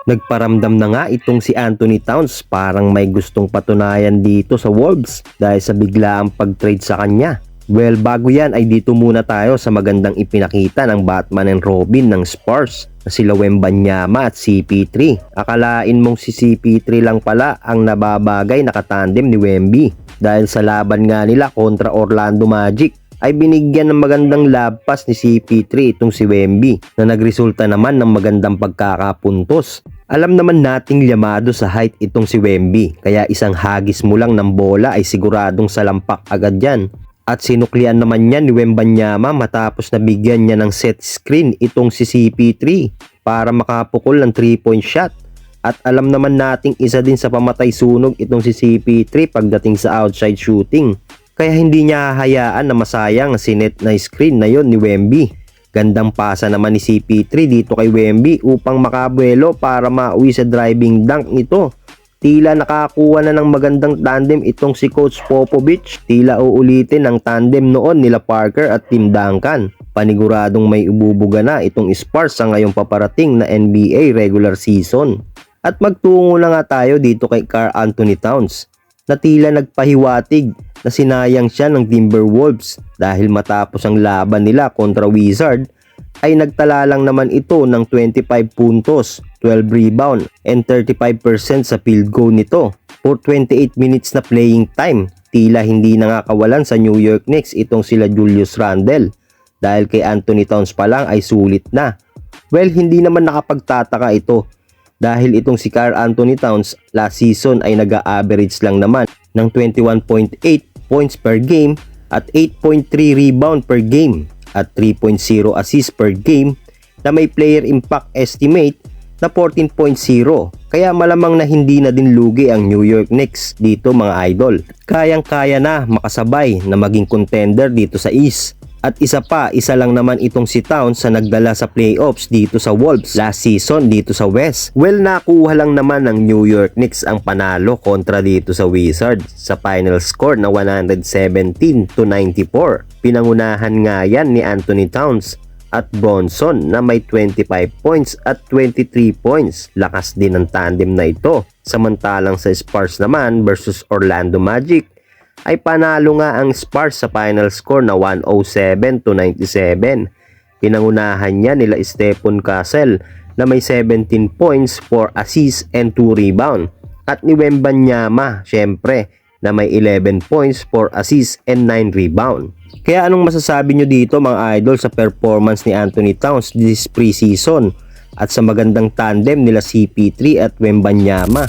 Nagparamdam na nga itong si Anthony Towns, parang may gustong patunayan dito sa Wolves dahil sa biglaang pag-trade sa kanya. Well, bago yan ay dito muna tayo sa magandang ipinakita ng Batman and Robin ng Spurs na sila Wembanyama at CP3. Akalain mong si CP3 lang pala ang nababagay na katandem ni Wemby dahil sa laban nga nila kontra Orlando Magic ay binigyan ng magandang lab pass ni CP3 itong si Wemby na nagresulta naman ng magandang pagkakapuntos. Alam naman nating llamado sa height itong si Wemby, kaya isang hagis mo lang ng bola ay siguradong salampak agad yan. At sinuklian naman yan ni Wembanyama matapos na bigyan niya ng set screen itong si CP3 para makapukol ng 3-point shot. At alam naman nating isa din sa pamatay sunog itong si CP3 pagdating sa outside shooting. Kaya hindi niya hahayaan na masayang si net na screen na yon ni Wemby. Gandang pasa naman ni CP3 dito kay Wemby upang makabuelo para mauwi sa driving dunk nito. Tila nakakuha na ng magandang tandem itong si Coach Popovich. Tila uulitin ang tandem noon nila Parker at Tim Duncan. Paniguradong may ububuga na itong Spurs sa ngayong paparating na NBA regular season. At magtungo na nga tayo dito kay Karl Anthony Towns na tila nagpahiwatig na sinayang siya ng Timberwolves dahil matapos ang laban nila kontra Wizard ay nagtala lang naman ito ng 25 puntos, 12 rebound, and 35% sa field goal nito for 28 minutes na playing time. Tila hindi nakakawalan sa New York Knicks itong sila Julius Randle dahil kay Anthony Towns pa lang ay sulit na. Well, hindi naman nakapagtataka ito dahil itong si Karl Anthony Towns last season ay nag-a-average lang naman ng 21.8 points per game at 8.3 rebound per game at 3.0 assist per game na may player impact estimate na 14.0. Kaya malamang na hindi na din lugi ang New York Knicks dito mga idol. Kayang-kaya na makasabay na maging contender dito sa East. At isa lang naman itong si Towns sa nagdala sa playoffs dito sa Wolves last season dito sa West. Well, nakuha lang naman ng New York Knicks ang panalo kontra dito sa Wizards sa final score na 117-94. Pinangunahan nga yan ni Anthony Towns at Bronson na may 25 points at 23 points. Lakas din ang tandem na ito. Samantalang sa Spurs naman versus Orlando Magic ay panalo nga ang Spurs sa final score na 107-97. Pinangunahan niya nila Stephon Castle na may 17 points, 4 assists and 2 rebound. At ni Wembanyama, syempre, na may 11 points, 4 assists and 9 rebound. Kaya anong masasabi nyo dito mga idol sa performance ni Anthony Towns this preseason at sa magandang tandem nila CP3 at Wembanyama?